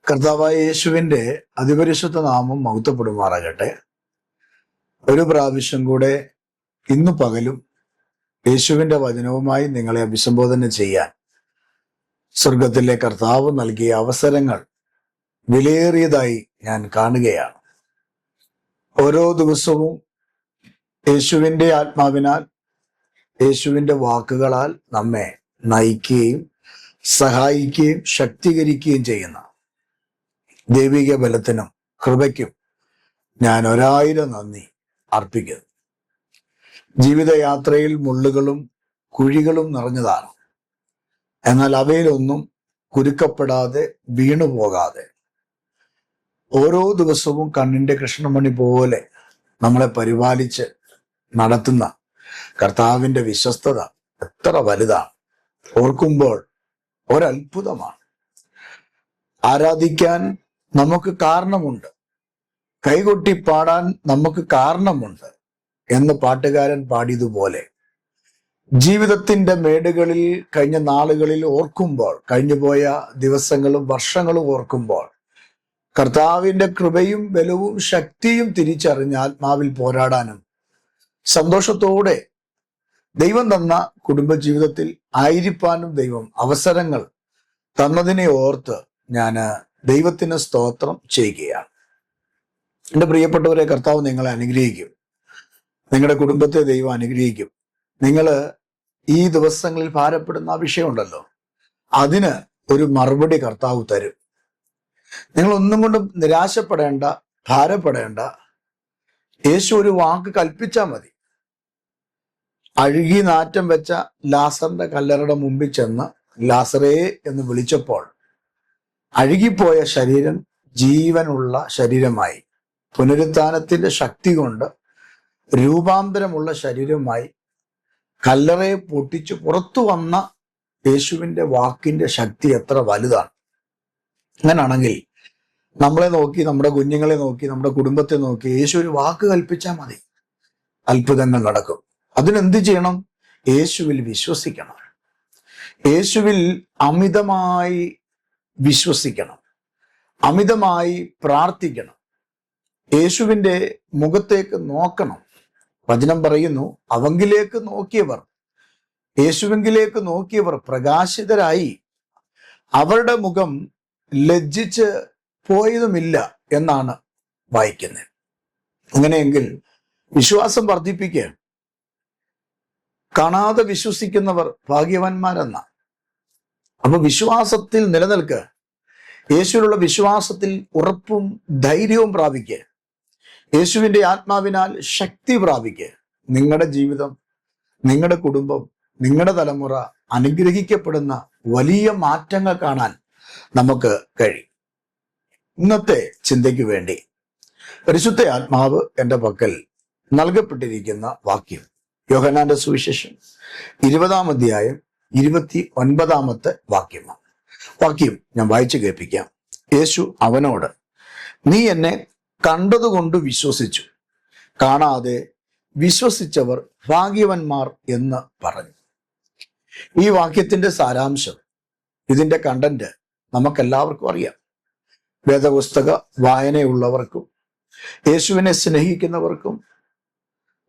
കർത്താവായ യേശുവിന്റെ അതിപരിശുദ്ധ നാമം മഹത്വപ്പെടുമാറാകട്ടെ. ഒരു പ്രാവശ്യം കൂടെ ഇന്നു പകലും യേശുവിന്റെ വചനവുമായി നിങ്ങളെ അഭിസംബോധന ചെയ്യാൻ സ്വർഗത്തിലെ കർത്താവ് നൽകിയ അവസരങ്ങൾ വിലയേറിയതായി ഞാൻ കാണുകയാണ്. ഓരോ ദിവസവും യേശുവിന്റെ ആത്മാവിനാൽ, യേശുവിന്റെ വാക്കുകളാൽ നമ്മെ നയിക്കുകയും സഹായിക്കുകയും ശക്തീകരിക്കുകയും ചെയ്യുന്ന ദൈവിക ബലത്തിനും കൃപയ്ക്കും ഞാൻ 1000 നന്ദി അർപ്പിക്കുന്നു. ജീവിതയാത്രയിൽ മുള്ളുകളും കുഴികളും നിറഞ്ഞതാണ്. എന്നാൽ അവയിലൊന്നും കുരുക്കപ്പെടാതെ വീണുപോകാതെ ഓരോ ദിവസവും കണ്ണിന്റെ കൃഷ്ണമണി പോലെ നമ്മളെ പരിപാലിച്ച് നടത്തുന്ന കർത്താവിന്റെ വിശ്വസ്തത എത്ര വലുതാണ്. ഓർക്കുമ്പോൾ ഒരത്ഭുതമാണ്. ആരാധിക്കാൻ നമുക്ക് കാരണമുണ്ട്, കൈകൊട്ടി പാടാൻ നമുക്ക് കാരണമുണ്ട് എന്ന് പാട്ടുകാരൻ പാടിയതുപോലെ ജീവിതത്തിന്റെ മേടുകളിൽ കഴിഞ്ഞ നാളുകളിൽ ഓർക്കുമ്പോൾ, കഴിഞ്ഞുപോയ ദിവസങ്ങളും വർഷങ്ങളും ഓർക്കുമ്പോൾ കർത്താവിന്റെ കൃപയും ബലവും ശക്തിയും തിരിച്ചറിഞ്ഞ് ആത്മാവിൽ പോരാടാനും സന്തോഷത്തോടെ ദൈവം തന്ന കുടുംബജീവിതത്തിൽ ആയിരിക്കാനും ദൈവം അവസരങ്ങൾ തന്നതിനെ ഓർത്ത് ഞാൻ ദൈവത്തിന് സ്തോത്രം ചെയ്യുകയാണ്. എൻ്റെ പ്രിയപ്പെട്ടവരെ, കർത്താവ് നിങ്ങളെ അനുഗ്രഹിക്കും. നിങ്ങളുടെ കുടുംബത്തെ ദൈവം അനുഗ്രഹിക്കും. നിങ്ങൾ ഈ ദിവസങ്ങളിൽ ഭാരപ്പെടുന്ന ആ വിഷയമുണ്ടല്ലോ, അതിന് ഒരു മറുപടി കർത്താവ് തരും. നിങ്ങൾ ഒന്നും കൊണ്ടും നിരാശപ്പെടേണ്ട, ഭാരപ്പെടേണ്ട. യേശു ഒരു വാക്ക് കൽപ്പിച്ചാൽ മതി. അഴുകി നാറ്റം വെച്ച ലാസറിന്റെ കല്ലറയുടെ മുമ്പിൽ ചെന്ന് ലാസറേ എന്ന് വിളിച്ചപ്പോൾ അഴുകിപ്പോയ ശരീരം ജീവനുള്ള ശരീരമായി, പുനരുത്ഥാനത്തിന്റെ ശക്തി കൊണ്ട് രൂപാന്തരമുള്ള ശരീരമായി കല്ലറയെ പൊട്ടിച്ച് പുറത്തു വന്ന യേശുവിന്റെ വാക്കിന്റെ ശക്തി എത്ര വലുതാണ്. അങ്ങനാണെങ്കിൽ നമ്മളെ നോക്കി, നമ്മുടെ കുഞ്ഞുങ്ങളെ നോക്കി, നമ്മുടെ കുടുംബത്തെ നോക്കി യേശു ഒരു വാക്ക് കൽപ്പിച്ചാൽ മതി, അത്ഭുതങ്ങൾ നടക്കും. അതിനെന്ത് ചെയ്യണം? യേശുവിൽ വിശ്വസിക്കണം. യേശുവിൽ അമിതമായി വിശ്വസിക്കണം, അമിതമായി പ്രാർത്ഥിക്കണം, യേശുവിന്റെ മുഖത്തേക്ക് നോക്കണം. വചനം പറയുന്നു, അവങ്കിലേക്ക് നോക്കിയവർ, യേശുവിലേക്ക് നോക്കിയവർ പ്രകാശിതരായി, അവരുടെ മുഖം ലജ്ജിച്ച് പോയതുമില്ല എന്നാണ് വായിക്കുന്നത്. അങ്ങനെയെങ്കിൽ വിശ്വാസം വർദ്ധിപ്പിക്കുക. കാണാതെ വിശ്വസിക്കുന്നവർ ഭാഗ്യവാന്മാരെന്ന. അപ്പൊ വിശ്വാസത്തിൽ നിലനിൽക്കുക. യേശുവിലുള്ള വിശ്വാസത്തിൽ ഉറപ്പും ധൈര്യവും പ്രാപിക്കുക. യേശുവിന്റെ ആത്മാവിനാൽ ശക്തി പ്രാപിക്കുക. നിങ്ങളുടെ ജീവിതം, നിങ്ങളുടെ കുടുംബം, നിങ്ങളുടെ തലമുറ അനുഗ്രഹിക്കപ്പെടുന്ന വലിയ മാറ്റങ്ങൾ കാണാൻ നമുക്ക് കഴിയും. ഇന്നത്തെ ചിന്തയ്ക്ക് വേണ്ടി പരിശുദ്ധ ആത്മാവ് എൻ്റെ പക്കൽ നൽകപ്പെട്ടിരിക്കുന്ന വാക്യം യോഹന്നാന്റെ സുവിശേഷം 20-ാം അധ്യായം 29-ാമത്തെ വാക്യമാണ്. വാക്യം ഞാൻ വായിച്ചു കേൾപ്പിക്കാം. യേശു അവനോട്, നീ എന്നെ കണ്ടതുകൊണ്ട് വിശ്വസിച്ചു, കാണാതെ വിശ്വസിച്ചവർ ഭാഗ്യവന്മാർ എന്ന് പറഞ്ഞു. ഈ വാക്യത്തിന്റെ സാരാംശം, ഇതിന്റെ കണ്ടന്റ് നമുക്കെല്ലാവർക്കും അറിയാം. വേദപുസ്തക വായനയുള്ളവർക്കും യേശുവിനെ സ്നേഹിക്കുന്നവർക്കും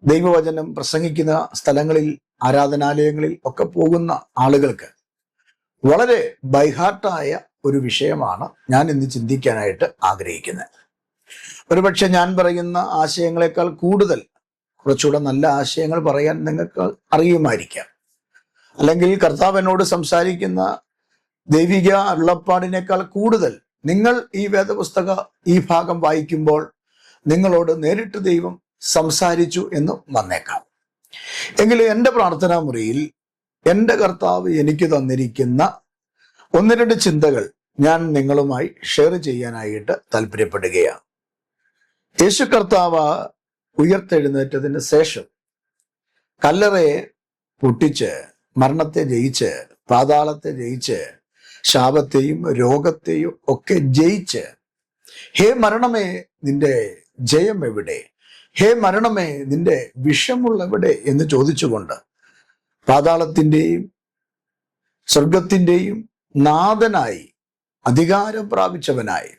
ദൈവവചനം പ്രസംഗിക്കുന്ന സ്ഥലങ്ങളിൽ, ആരാധനാലയങ്ങളിൽ ഒക്കെ പോകുന്ന ആളുകൾക്ക് വളരെ ബൈഹാർട്ടായ ഒരു വിഷയമാണ് ഞാൻ ഇന്ന് ചിന്തിക്കാനായിട്ട് ആഗ്രഹിക്കുന്നത്. ഒരുപക്ഷെ ഞാൻ പറയുന്ന ആശയങ്ങളെക്കാൾ കൂടുതൽ കുറച്ചുകൂടെ നല്ല ആശയങ്ങൾ പറയാൻ നിങ്ങൾക്ക് അറിയുമായിരിക്കാം. അല്ലെങ്കിൽ കർത്താവ് എന്നോട് സംസാരിക്കുന്ന ദൈവിക അരുളപ്പാടിനേക്കാൾ കൂടുതൽ നിങ്ങൾ ഈ വേദപുസ്തക ഈ ഭാഗം വായിക്കുമ്പോൾ നിങ്ങളോട് നേരിട്ട് ദൈവം സംസാരിച്ചു എന്ന് വന്നേക്കാം. എങ്കിലും എൻ്റെ പ്രാർത്ഥനാ മുറിയിൽ എൻ്റെ കർത്താവ് എനിക്ക് തന്നിരിക്കുന്ന 1-2 ചിന്തകൾ ഞാൻ നിങ്ങളുമായി ഷെയർ ചെയ്യാനായിട്ട് താല്പര്യപ്പെടുകയാണ്. യേശു കർത്താവ് ഉയർത്തെഴുന്നേറ്റതിന് ശേഷം കല്ലറയെ പൊട്ടിച്ച്, മരണത്തെ ജയിച്ച്, പാതാളത്തെ ജയിച്ച്, ശാപത്തെയും രോഗത്തെയും ഒക്കെ ജയിച്ച്, ഹേ മരണമേ നിന്റെ ജയം എവിടെ, ഹേ മരണമേ നിന്റെ വിഷമുള്ളെവിടെ എന്ന് ചോദിച്ചുകൊണ്ട് പാതാളത്തിൻ്റെയും സ്വർഗത്തിൻ്റെയും നാഥനായി അധികാരം പ്രാപിച്ചവനായി,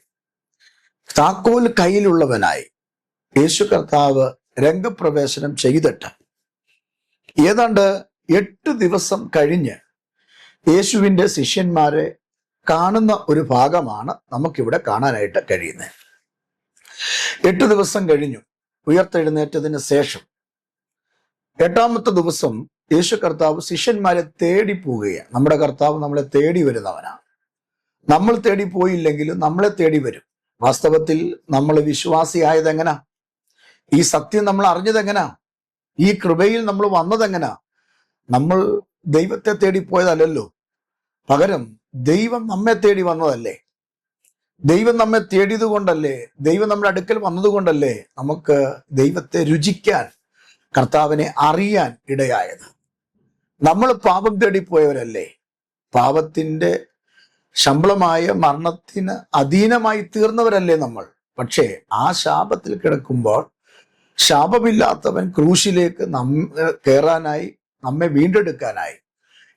താക്കോൽ കയ്യിലുള്ളവനായി യേശു കർത്താവ് രംഗപ്രവേശനം ചെയ്തിട്ട് ഏതാണ്ട് 8 ദിവസം കഴിഞ്ഞ് യേശുവിൻ്റെ ശിഷ്യന്മാരെ കാണുന്ന ഒരു ഭാഗമാണ് നമുക്കിവിടെ കാണാനായിട്ട് കഴിയുന്നത്. 8 ദിവസം കഴിഞ്ഞു ഉയർത്തെഴുന്നേറ്റതിന് ശേഷം 8ാമത്തെ ദിവസം യേശു കർത്താവ് ശിഷ്യന്മാരെ തേടി പോവുകയാണ്. നമ്മുടെ കർത്താവ് നമ്മളെ തേടി വരുന്നവനാണ്. നമ്മൾ തേടി പോയില്ലെങ്കിലും നമ്മളെ തേടി വരും. വാസ്തവത്തിൽ നമ്മൾ വിശ്വാസിയായത് എങ്ങനാ? ഈ സത്യം നമ്മൾ അറിഞ്ഞത് എങ്ങനാ? ഈ കൃപയിൽ നമ്മൾ വന്നതെങ്ങനാ? നമ്മൾ ദൈവത്തെ തേടി പോയതല്ലല്ലോ, പകരം ദൈവം നമ്മെ തേടി വന്നതല്ലേ. ദൈവം നമ്മെ തേടിയത് കൊണ്ടല്ലേ, ദൈവം നമ്മുടെ അടുക്കൽ വന്നതുകൊണ്ടല്ലേ നമുക്ക് ദൈവത്തെ രുചിക്കാൻ, കർത്താവിനെ അറിയാൻ ഇടയായത്. നമ്മൾ പാപം തേടിപ്പോയവരല്ലേ, പാപത്തിന്റെ ശമ്പളമായ മരണത്തിന് അധീനമായി തീർന്നവരല്ലേ നമ്മൾ. പക്ഷേ ആ ശാപത്തിൽ കിടക്കുമ്പോൾ ശാപമില്ലാത്തവൻ ക്രൂശിലേക്ക് കയറാനായി, നമ്മെ വീണ്ടെടുക്കാനായി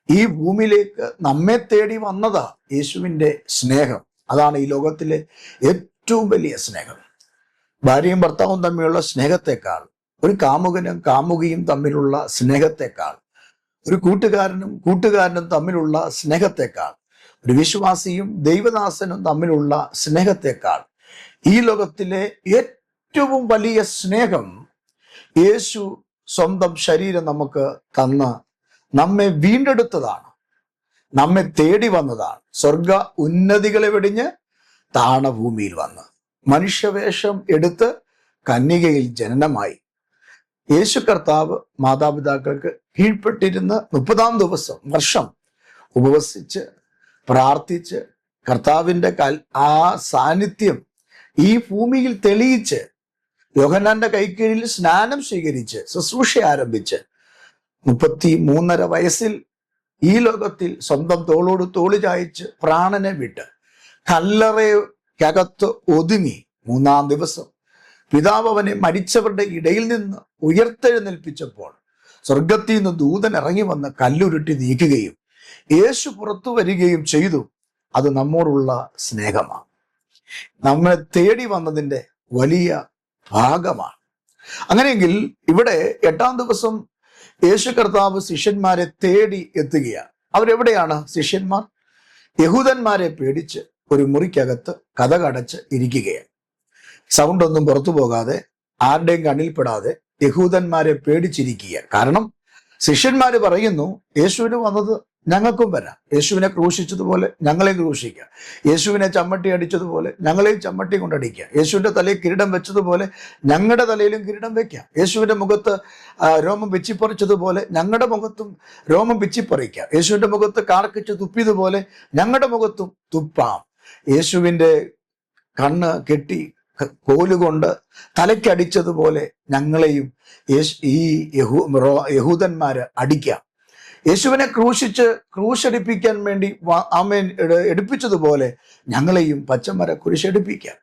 ഈ ഭൂമിയിലേക്ക് നമ്മെ തേടി വന്നതാ യേശുവിൻ്റെ സ്നേഹം. അതാണ് ഈ ലോകത്തിലെ ഏറ്റവും വലിയ സ്നേഹം. ഭാര്യയും ഭർത്താവും തമ്മിലുള്ള സ്നേഹത്തെക്കാൾ, ഒരു കാമുകനും കാമുകിയും തമ്മിലുള്ള സ്നേഹത്തെക്കാൾ, ഒരു കൂട്ടുകാരനും തമ്മിലുള്ള സ്നേഹത്തെക്കാൾ, ഒരു വിശ്വാസിയും ദൈവദാസനും തമ്മിലുള്ള സ്നേഹത്തെക്കാൾ ഈ ലോകത്തിലെ ഏറ്റവും വലിയ സ്നേഹം യേശു സ്വന്തം ശരീരം നമുക്ക് തന്ന് നമ്മെ വീണ്ടെടുത്തതാണ്, നമ്മെ തേടി വന്നതാണ്. സ്വർഗ ഉന്നതികളെ വെടിഞ്ഞ് താണഭൂമിയിൽ വന്ന് മനുഷ്യവേഷം എടുത്ത് കന്യകയിൽ ജനനമായി യേശു കർത്താവ് മാതാപിതാക്കൾക്ക് കീഴ്പ്പെട്ടിരുന്ന് 30-ാം വർഷം ഉപവസിച്ച് പ്രാർത്ഥിച്ച് കർത്താവിൻ്റെ ആ സാന്നിധ്യം ഈ ഭൂമിയിൽ തെളിയിച്ച് യോഹന്നാന്റെ കൈക്കീഴിൽ സ്നാനം സ്വീകരിച്ച് ശുശ്രൂഷ ആരംഭിച്ച് 33.5 വയസ്സിൽ ഈ ലോകത്തിൽ സ്വന്തം തോളോട് തോള് ചായച്ച് പ്രാണനെ വിട്ട് കല്ലറയ്ക്കകത്ത് ഒതുങ്ങി 3-ാം ദിവസം പിതാവ് അവനെ മരിച്ചവരുടെ ഇടയിൽ നിന്ന് ഉയർത്തെഴുന്നേൽപ്പിച്ചപ്പോൾ സ്വർഗത്തിൽ നിന്ന് ദൂതൻ ഇറങ്ങി വന്ന് കല്ലുരുട്ടി നീക്കുകയും യേശു പുറത്തു വരികയും ചെയ്തു. അത് നമ്മോടുള്ള സ്നേഹമാണ്, നമ്മളെ തേടി വന്നതിൻ്റെ വലിയ ഭാഗമാണ്. അങ്ങനെയെങ്കിൽ ഇവിടെ 8-ാം ദിവസം യേശു കർത്താവ് ശിഷ്യന്മാരെ തേടി എത്തുകയാണ്. അവരെവിടെയാണ് ശിഷ്യന്മാർ? യഹൂദന്മാരെ പേടിച്ച് ഒരു മുറിക്കകത്ത് കതകടച്ച് ഇരിക്കുകയാണ്. സൗണ്ട് ഒന്നും പുറത്തു പോകാതെ, ആരുടെയും കണ്ണിൽപ്പെടാതെ യഹൂദന്മാരെ പേടിച്ചിരിക്കുക. കാരണം ശിഷ്യന്മാര് പറയുന്നു, യേശുവിന് വന്നത് ഞങ്ങൾക്കും വരാം, യേശുവിനെ ക്രൂശിച്ചതുപോലെ ഞങ്ങളെയും ക്രൂശിക്കുക, യേശുവിനെ ചമ്മട്ടി അടിച്ചതുപോലെ ഞങ്ങളെയും ചമ്മട്ടി കൊണ്ടടിക്കുക, യേശുവിന്റെ തലയിൽ കിരീടം വെച്ചതുപോലെ ഞങ്ങളുടെ തലയിലും കിരീടം വെക്കാം, യേശുവിന്റെ മുഖത്ത് രോമം പിച്ചിപ്പറിച്ചതുപോലെ ഞങ്ങളുടെ മുഖത്തും രോമം പിച്ചിപ്പറിക്കാം, യേശുവിന്റെ മുഖത്ത് കാർക്കിച്ച് തുപ്പിയതുപോലെ ഞങ്ങളുടെ മുഖത്തും തുപ്പാം, യേശുവിന്റെ കണ്ണ് കെട്ടി കോലുകൊണ്ട് തലയ്ക്കടിച്ചതുപോലെ ഞങ്ങളെയും ഈ യഹൂദന്മാര് അടിക്കാം, യേശുവിനെ ക്രൂശടിപ്പിക്കാൻ വേണ്ടി എടുപ്പിച്ചതുപോലെ ഞങ്ങളെയും പച്ചമര കുരിശടിപ്പിക്കാം,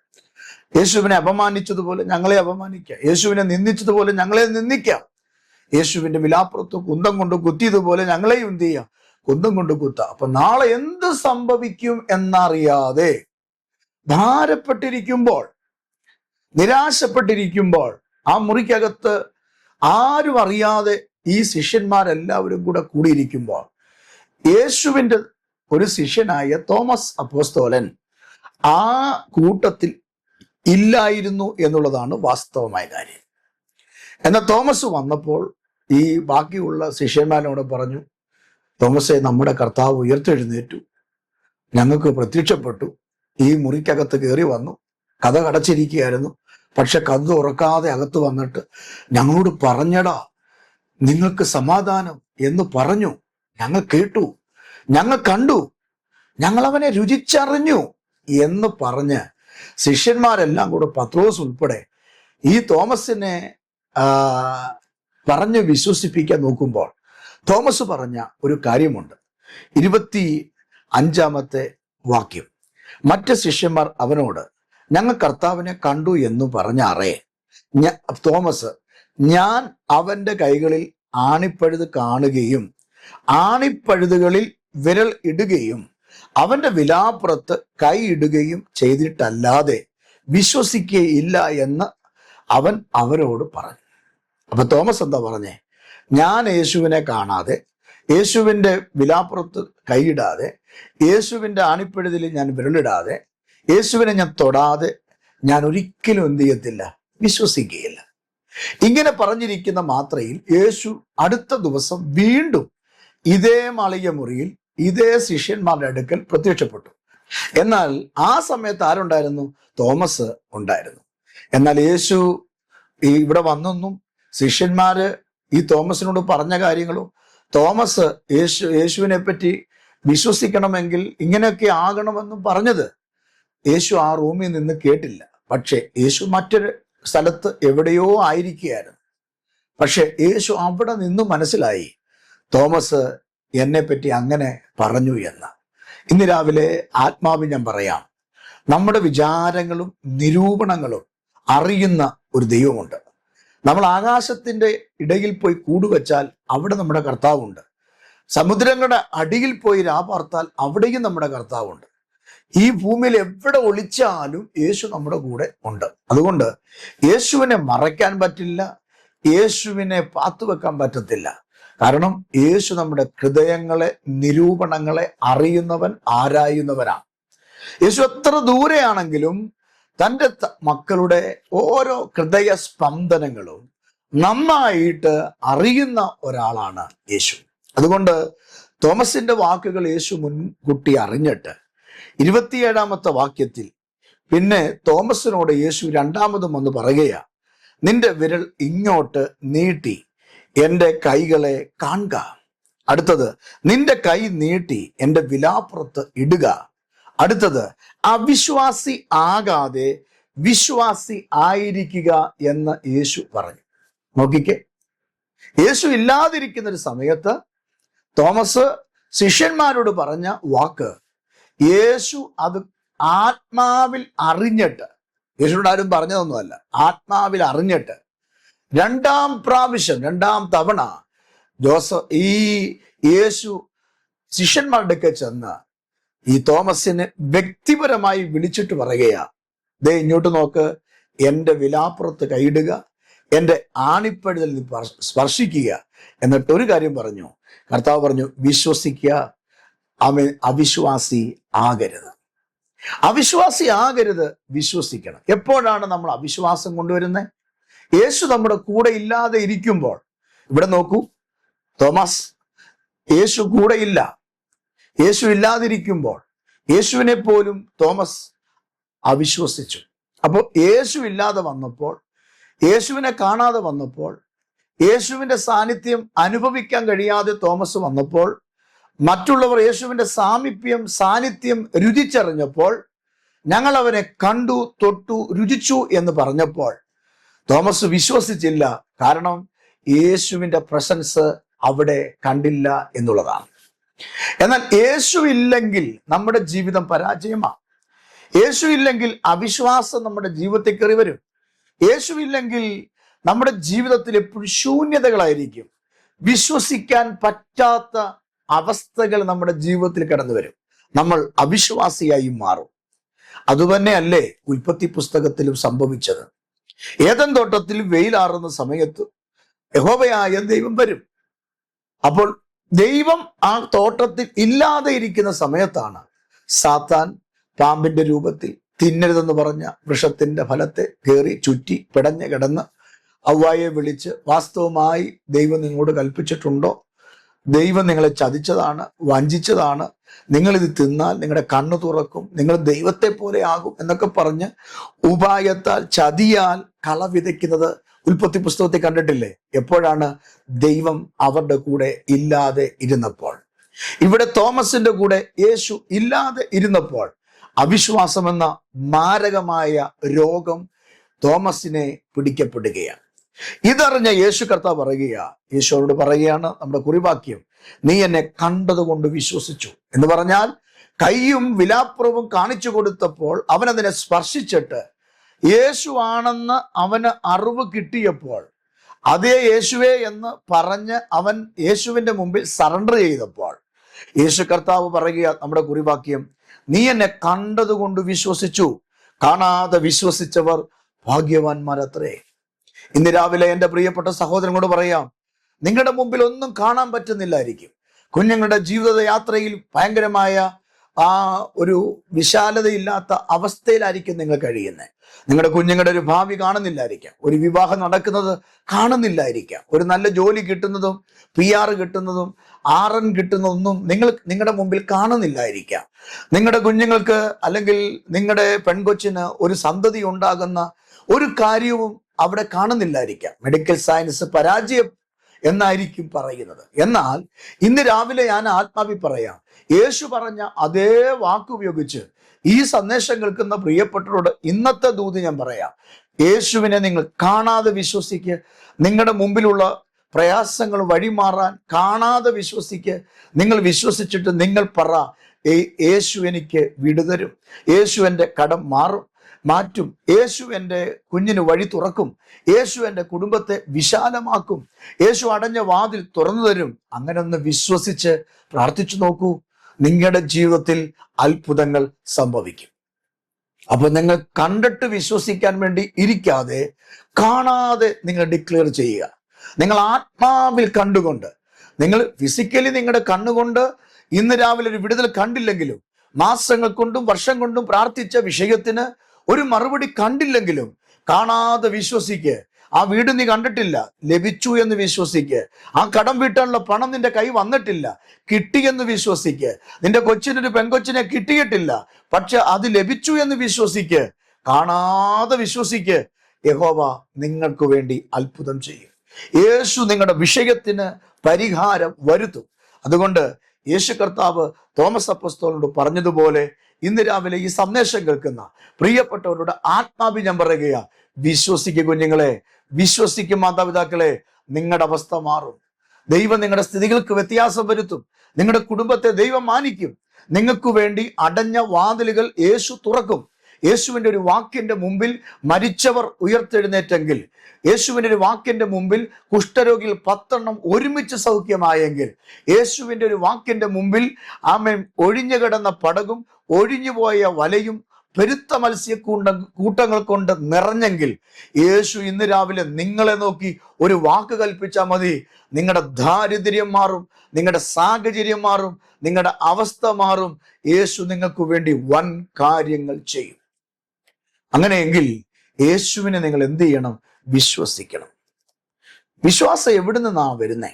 യേശുവിനെ അപമാനിച്ചതുപോലെ ഞങ്ങളെ അപമാനിക്കാം, യേശുവിനെ നിന്ദിച്ചതുപോലെ ഞങ്ങളെ നിന്ദിക്കാം, യേശുവിന്റെ വിലാപ്പുറത്ത് കുന്തം കൊണ്ട് കുത്തിയതുപോലെ ഞങ്ങളെയും എന്ത് ചെയ്യാം, കുന്തം കൊണ്ട് കുത്താം. അപ്പൊ നാളെ എന്ത് സംഭവിക്കും എന്നറിയാതെ ഭാരപ്പെട്ടിരിക്കുമ്പോൾ, നിരാശപ്പെട്ടിരിക്കുമ്പോൾ, ആ മുറിക്കകത്ത് ആരും അറിയാതെ ഈ ശിഷ്യന്മാരെല്ലാവരും കൂടെ കൂടിയിരിക്കുമ്പോൾ യേശുവിൻ്റെ ഒരു ശിഷ്യനായ തോമസ് അപ്പോസ്തോലൻ ആ കൂട്ടത്തിൽ ഇല്ലായിരുന്നു എന്നുള്ളതാണ് വാസ്തവമായ കാര്യം. എന്നാൽ തോമസ് വന്നപ്പോൾ ഈ ബാക്കിയുള്ള ശിഷ്യന്മാരോട് പറഞ്ഞു, തോമസേ, നമ്മുടെ കർത്താവ് ഉയർത്തെഴുന്നേറ്റു, ഞങ്ങൾക്ക് പ്രത്യക്ഷപ്പെട്ടു, ഈ മുറിക്കകത്ത് കയറി വന്നു, കഥ കടച്ചിരിക്കുകയായിരുന്നു, പക്ഷെ കഥ തുറക്കാതെ അകത്ത് വന്നിട്ട് ഞങ്ങളോട് പറഞ്ഞടാ, നിങ്ങൾക്ക് സമാധാനം എന്ന് പറഞ്ഞു, ഞങ്ങൾ കേട്ടു, ഞങ്ങൾ കണ്ടു, ഞങ്ങൾ അവനെ രുചിച്ചറിഞ്ഞു എന്ന് പറഞ്ഞ് ശിഷ്യന്മാരെല്ലാം കൂടെ പത്രോസ് ഉൾപ്പെടെ ഈ തോമസിനെ പറഞ്ഞ് വിശ്വസിപ്പിക്കാൻ നോക്കുമ്പോൾ തോമസ് പറഞ്ഞ ഒരു കാര്യമുണ്ട്. 25-ാമത്തെ വാക്യം, മറ്റ് ശിഷ്യന്മാർ അവനോട് ഞങ്ങൾ കർത്താവിനെ കണ്ടു എന്ന് പറഞ്ഞാറേ. തോമസ്, ഞാൻ അവന്റെ കൈകളിൽ ആണിപ്പഴുത് കാണുകയും ആണിപ്പഴുതുകളിൽ വിരൽ ഇടുകയും അവന്റെ വിലാപ്പുറത്ത് കൈയിടുകയും ചെയ്തിട്ടല്ലാതെ വിശ്വസിക്കുകയില്ല എന്ന് അവൻ അവരോട് പറഞ്ഞു. അപ്പൊ തോമസ് എന്താ പറഞ്ഞേ? ഞാൻ യേശുവിനെ കാണാതെ, യേശുവിൻ്റെ വിലാപ്പുറത്ത് കൈയിടാതെ, യേശുവിൻ്റെ ആണിപ്പഴുതിൽ ഞാൻ വിരലിടാതെ, യേശുവിനെ ഞാൻ തൊടാതെ ഞാൻ ഒരിക്കലും എന്ത് ചെയ്യത്തില്ല, വിശ്വസിക്കുകയില്ല. ഇങ്ങനെ പറഞ്ഞിരിക്കുന്ന മാത്രയിൽ യേശു അടുത്ത ദിവസം വീണ്ടും ഇതേ മാളിക മുറിയിൽ ഇതേ ശിഷ്യന്മാരുടെ അടുക്കൽ പ്രത്യക്ഷപ്പെട്ടു. എന്നാൽ ആ സമയത്ത് ആരുണ്ടായിരുന്നു? തോമസ് ഉണ്ടായിരുന്നു. എന്നാൽ യേശു ഇവിടെ വന്നെന്നും ശിഷ്യന്മാര് ഈ തോമസിനോട് പറഞ്ഞ കാര്യങ്ങളും, തോമസ് യേശുവിനെ പറ്റി വിശ്വസിക്കണമെങ്കിൽ ഇങ്ങനെയൊക്കെ ആകണമെന്നും പറഞ്ഞത് യേശു ആ റൂമിൽ നിന്ന് കേട്ടില്ല. പക്ഷെ യേശു മറ്റൊരു സ്ഥലത്ത് എവിടെയോ ആയിരിക്കുകയായിരുന്നു. പക്ഷെ യേശു അവിടെ നിന്ന് മനസ്സിലായി, തോമസ് എന്നെ പറ്റി അങ്ങനെ പറഞ്ഞു എന്ന്. ഇന്ന് രാവിലെ ആത്മാവിൽ ഞാൻ പറയാം, നമ്മുടെ വിചാരങ്ങളും നിരൂപണങ്ങളും അറിയുന്ന ഒരു ദൈവമുണ്ട്. നമ്മൾ ആകാശത്തിന്റെ ഇടയിൽ പോയി കൂടുവച്ചാൽ അവിടെ നമ്മുടെ കർത്താവുണ്ട്. സമുദ്രങ്ങളുടെ അടിയിൽ പോയി രാപാർത്താൽ അവിടെയും നമ്മുടെ കർത്താവുണ്ട്. ഈ ഭൂമിയിൽ എവിടെ ഒളിച്ചാലും യേശു നമ്മുടെ കൂടെ ഉണ്ട്. അതുകൊണ്ട് യേശുവിനെ മറയ്ക്കാൻ പറ്റില്ല, യേശുവിനെ പാത്തുവെക്കാൻ പറ്റത്തില്ല. കാരണം യേശു നമ്മുടെ ഹൃദയങ്ങളെ, നിരൂപണങ്ങളെ അറിയുന്നവൻ, ആരായുന്നവനാണ്. യേശു എത്ര ദൂരെയാണെങ്കിലും തൻ്റെ മക്കളുടെ ഓരോ ഹൃദയ സ്പന്ദനങ്ങളും നന്നായിട്ട് അറിയുന്ന ഒരാളാണ് യേശു. അതുകൊണ്ട് തോമസിന്റെ വാക്കുകൾ യേശു മുൻകൂട്ടി അറിഞ്ഞിട്ട് 27-ാമത്തെ വാക്യത്തിൽ പിന്നെ തോമസിനോട് യേശു രണ്ടാമതും വന്ന് പറയുകയാ, നിന്റെ വിരൽ ഇങ്ങോട്ട് നീട്ടി എൻ്റെ കൈകളെ കാണുക. അടുത്തത്, നിന്റെ കൈ നീട്ടി എൻ്റെ വിലാപ്പുറത്ത് ഇടുക. അടുത്തത്, അവിശ്വാസി ആകാതെ വിശ്വാസി ആയിരിക്കുക എന്ന് യേശു പറഞ്ഞു. നോക്കിക്കേ, യേശു ഇല്ലാതിരിക്കുന്ന ഒരു സമയത്ത് തോമസ് ശിഷ്യന്മാരോട് പറഞ്ഞ വാക്ക് യേശു അത് ആത്മാവിൽ അറിഞ്ഞിട്ട്, യേശുവിനോട് ആരും പറഞ്ഞതൊന്നുമല്ല, ആത്മാവിൽ അറിഞ്ഞിട്ട് രണ്ടാം തവണ ഈ യേശു ശിഷ്യന്മാരുടെ ഒക്കെ ചെന്ന് ഈ തോമസിനെ വ്യക്തിപരമായി വിളിച്ചിട്ട് പറയുകയാ, ദേ ഇങ്ങോട്ട് നോക്ക്, എൻ്റെ വിലാപ്പുറത്ത് കൈയിടുക, എൻ്റെ ആണിപ്പഴുതിൽ സ്പർശിക്കുക. എന്നിട്ട് ഒരു കാര്യം പറഞ്ഞു, കർത്താവ് പറഞ്ഞു, വിശ്വസിക്കുക, അവൻ അവിശ്വാസി ആകരുത്. അവിശ്വാസി ആകരുത്, വിശ്വസിക്കണം. എപ്പോഴാണ് നമ്മൾ അവിശ്വാസം കൊണ്ടുവരുന്നത്? യേശു നമ്മുടെ കൂടെ ഇല്ലാതെ ഇരിക്കുമ്പോൾ. ഇവിടെ നോക്കൂ, തോമസ്, യേശു കൂടെ ഇല്ല, യേശു ഇല്ലാതിരിക്കുമ്പോൾ യേശുവിനെ പോലും തോമസ് അവിശ്വസിച്ചു. അപ്പോൾ യേശു ഇല്ലാതെ വന്നപ്പോൾ, യേശുവിനെ കാണാതെ വന്നപ്പോൾ, യേശുവിൻ്റെ സാന്നിധ്യം അനുഭവിക്കാൻ കഴിയാതെ തോമസ് വന്നപ്പോൾ, മറ്റുള്ളവർ യേശുവിൻ്റെ സാന്നിധ്യം രുചിച്ചറിഞ്ഞപ്പോൾ, ഞങ്ങൾ അവനെ കണ്ടു, തൊട്ടു, രുചിച്ചു എന്ന് പറഞ്ഞപ്പോൾ തോമസ് വിശ്വസിച്ചില്ല. കാരണം യേശുവിൻ്റെ പ്രസൻസ് അവിടെ കണ്ടില്ല എന്നുള്ളതാണ്. എന്നാൽ യേശു ഇല്ലെങ്കിൽ നമ്മുടെ ജീവിതം പരാജയമാണ്. യേശു ഇല്ലെങ്കിൽ അവിശ്വാസം നമ്മുടെ ജീവിതത്തിൽ കയറി വരും. യേശു ഇല്ലെങ്കിൽ നമ്മുടെ ജീവിതത്തിൽ എപ്പോഴും ശൂന്യതകളായിരിക്കും. വിശ്വസിക്കാൻ പറ്റാത്ത അവസ്ഥകൾ നമ്മുടെ ജീവിതത്തിൽ കടന്നു വരും. നമ്മൾ അവിശ്വാസിയായി മാറും. അതുതന്നെയല്ലേ ഉൽപ്പത്തി പുസ്തകത്തിലും സംഭവിച്ചത്. ഏദൻ തോട്ടത്തിൽ വെയിലാറുന്ന സമയത്ത് യഹോവയായ ദൈവം വരും. അപ്പോൾ ദൈവം ആ തോട്ടത്തിൽ ഇല്ലാതെ ഇരിക്കുന്ന സമയത്താണ് സാത്താൻ പാമ്പിന്റെ രൂപത്തിൽ തിന്നരുതെന്ന് പറഞ്ഞ വൃക്ഷത്തിന്റെ ഫലത്തെ കയറി ചുറ്റി പിടഞ്ഞ് കിടന്ന് ഹവ്വായെ വിളിച്ച്, വാസ്തവമായി ദൈവം നിങ്ങളോട് കൽപ്പിച്ചിട്ടുണ്ടോ? ദൈവം നിങ്ങളെ ചതിച്ചതാണ്, വഞ്ചിച്ചതാണ്, നിങ്ങളിത് തിന്നാൽ നിങ്ങളുടെ കണ്ണ് തുറക്കും, നിങ്ങൾ ദൈവത്തെ പോലെ ആകും എന്നൊക്കെ പറഞ്ഞ് ഉപായത്താൽ, ചതിയാൽ കള വിതയ്ക്കുന്നത് ഉൽപ്പത്തി പുസ്തകത്തിൽ കണ്ടിട്ടില്ലേ? എപ്പോഴാണ്? ദൈവം അവരുടെ കൂടെ ഇല്ലാതെ ഇരുന്നപ്പോൾ. ഇവിടെ തോമസിന്റെ കൂടെ യേശു ഇല്ലാതെ ഇരുന്നപ്പോൾ അവിശ്വാസം എന്ന മാരകമായ രോഗം തോമസിനെ പിടിക്കപ്പെടുകയാണ്. ഇതറിഞ്ഞ യേശു കർത്താവ് പറയുകയാ, യേശുവോട് പറയുകയാണ് നമ്മുടെ കുറിവാക്യം, നീ എന്നെ കണ്ടതുകൊണ്ട് വിശ്വസിച്ചു എന്ന് പറഞ്ഞാൽ, കൈയും വിലാപ്പുറവും കാണിച്ചു കൊടുത്തപ്പോൾ അവൻ അതിനെ സ്പർശിച്ചിട്ട് യേശു ആണെന്ന് അവന് അറിവ് കിട്ടിയപ്പോൾ, അതേ യേശുവേ എന്ന് പറഞ്ഞ് അവൻ യേശുവിന്റെ മുമ്പിൽ സറണ്ടർ ചെയ്തപ്പോൾ, യേശു കർത്താവ് പറയുക, നമ്മുടെ കുറിവാക്യം, നീ എന്നെ കണ്ടതുകൊണ്ട് വിശ്വസിച്ചു, കാണാതെ വിശ്വസിച്ചവർ ഭാഗ്യവാന്മാരത്രേ. ഇന്ന് രാവിലെ എൻ്റെ പ്രിയപ്പെട്ട സഹോദരനോട് പറയാം, നിങ്ങളുടെ മുമ്പിൽ ഒന്നും കാണാൻ പറ്റുന്നില്ലായിരിക്കും. കുഞ്ഞുങ്ങളുടെ ജീവിത യാത്രയിൽ ഭയങ്കരമായ ആ ഒരു വിശാലതയില്ലാത്ത അവസ്ഥയിലായിരിക്കും നിങ്ങൾ കഴിയുന്നത്. നിങ്ങളുടെ കുഞ്ഞുങ്ങളുടെ ഒരു ഭാവി കാണുന്നില്ലായിരിക്കാം, ഒരു വിവാഹം നടക്കുന്നത് കാണുന്നില്ലായിരിക്കാം, ഒരു നല്ല ജോലി കിട്ടുന്നതും PR കിട്ടുന്നതും RN കിട്ടുന്നതൊന്നും നിങ്ങളുടെ മുമ്പിൽ കാണുന്നില്ലായിരിക്കാം. നിങ്ങളുടെ കുഞ്ഞുങ്ങൾക്ക് അല്ലെങ്കിൽ നിങ്ങളുടെ പെൺകൊച്ചിന് ഒരു സന്തതി ഉണ്ടാകുന്ന ഒരു കാര്യവും അവിടെ കാണുന്നില്ലായിരിക്കാം. മെഡിക്കൽ സയൻസ് പരാജയം എന്നായിരിക്കും പറയുന്നത്. എന്നാൽ ഇന്ന് രാവിലെ ഞാൻ ആത്മാവി പറയാം, യേശു പറഞ്ഞ അതേ വാക്കുപയോഗിച്ച് ഈ സന്ദേശം കേൾക്കുന്ന പ്രിയപ്പെട്ടവരോട് ഇന്നത്തെ ദൂത് ഞാൻ പറയാം. യേശുവിനെ നിങ്ങൾ കാണാതെ വിശ്വസിക്ക്. നിങ്ങളുടെ മുമ്പിലുള്ള പ്രയാസങ്ങൾ വഴിമാറാൻ കാണാതെ വിശ്വസിക്ക്. നിങ്ങൾ വിശ്വസിച്ചിട്ട് നിങ്ങൾ പറ, യേശു എനിക്ക് വിടുതരും, യേശു എൻ്റെ കടം മാറ്റും, യേശു എൻ്റെ കുഞ്ഞിന് വഴി തുറക്കും, യേശു എൻ്റെ കുടുംബത്തെ വിശാലമാക്കും, യേശു അടഞ്ഞ വാതിൽ തുറന്നു തരും. അങ്ങനെ ഒന്ന് വിശ്വസിച്ച് പ്രാർത്ഥിച്ചു നോക്കൂ. നിങ്ങളുടെ ജീവിതത്തിൽ അത്ഭുതങ്ങൾ സംഭവിക്കും. അപ്പൊ നിങ്ങൾ കണ്ടിട്ട് വിശ്വസിക്കാൻ വേണ്ടി ഇരിക്കാതെ കാണാതെ നിങ്ങൾ ഡിക്ലെയർ ചെയ്യുക. നിങ്ങൾ ആത്മാവിൽ കണ്ടുകൊണ്ട്, നിങ്ങൾ ഫിസിക്കലി നിങ്ങളുടെ കണ്ണുകൊണ്ട് ഇന്ന് രാവിലെ ഒരു വിടുതൽ കണ്ടില്ലെങ്കിലും, മാസങ്ങൾ കൊണ്ടും വർഷം കൊണ്ടും പ്രാർത്ഥിച്ച വിഷയത്തിന് ഒരു മറുപടി കണ്ടില്ലെങ്കിലും കാണാതെ വിശ്വസിക്ക്. ആ വീട് നീ കണ്ടിട്ടില്ല, ലഭിച്ചു എന്ന് വിശ്വസിക്ക്. ആ കടം വീട്ടാനുള്ള പണം നിന്റെ കൈ വന്നിട്ടില്ല, കിട്ടിയെന്ന് വിശ്വസിക്ക്. നിന്റെ കൊച്ചിനൊരു പെൺകൊച്ചിനെ കിട്ടിയിട്ടില്ല, പക്ഷെ അത് ലഭിച്ചു എന്ന് വിശ്വസിക്ക്. കാണാതെ വിശ്വസിക്ക്. യഹോവ നിങ്ങൾക്ക് വേണ്ടി അത്ഭുതം ചെയ്യും. യേശു നിങ്ങളുടെ വിഷയത്തിന് പരിഹാരം വരുത്തും. അതുകൊണ്ട് യേശു കർത്താവ് തോമസ് അപ്പോസ്തലനോട് പറഞ്ഞതുപോലെ ഇന്ന് രാവിലെ ഈ സന്ദേശം കേൾക്കുന്ന പ്രിയപ്പെട്ടവരുടെ ആത്മാവി ഞാൻ പറയുക, വിശ്വസിക്കുക കുഞ്ഞുങ്ങളെ, വിശ്വസിക്കും മാതാപിതാക്കളെ. നിങ്ങളുടെ അവസ്ഥ മാറും. ദൈവം നിങ്ങളുടെ സ്ഥിതികൾക്ക് വ്യത്യാസം വരുത്തും. നിങ്ങളുടെ കുടുംബത്തെ ദൈവം മാനിക്കും. നിങ്ങൾക്ക് വേണ്ടി അടഞ്ഞ വാതിലുകൾ യേശു തുറക്കും. യേശുവിൻ്റെ ഒരു വാക്കിന്റെ മുമ്പിൽ മരിച്ചവർ ഉയർത്തെഴുന്നേറ്റെങ്കിൽ, യേശുവിൻ്റെ ഒരു വാക്കിന്റെ മുമ്പിൽ കുഷ്ഠരോഗികൾ 10 ഒരുമിച്ച് സൗഖ്യമായെങ്കിൽ, യേശുവിൻ്റെ ഒരു വാക്കിന്റെ മുമ്പിൽ ആമേൻ ഒഴിഞ്ഞു കിടന്ന പടകും ഒഴിഞ്ഞുപോയ വലയും പെരുത്ത കൂട്ടങ്ങൾ കൊണ്ട് നിറഞ്ഞെങ്കിൽ, യേശു ഇന്ന് രാവിലെ നിങ്ങളെ നോക്കി ഒരു വാക്ക് കൽപ്പിച്ചാൽ മതി. നിങ്ങളുടെ ദാരിദ്ര്യം മാറും, നിങ്ങളുടെ സാഹചര്യം മാറും, നിങ്ങളുടെ അവസ്ഥ മാറും. യേശു നിങ്ങൾക്ക് വേണ്ടി വൻ കാര്യങ്ങൾ ചെയ്യും. അങ്ങനെയെങ്കിൽ യേശുവിനെ നിങ്ങൾ എന്ത് ചെയ്യണം? വിശ്വസിക്കണം. വിശ്വാസം എവിടെ നിന്നാണ് വരുന്നേ?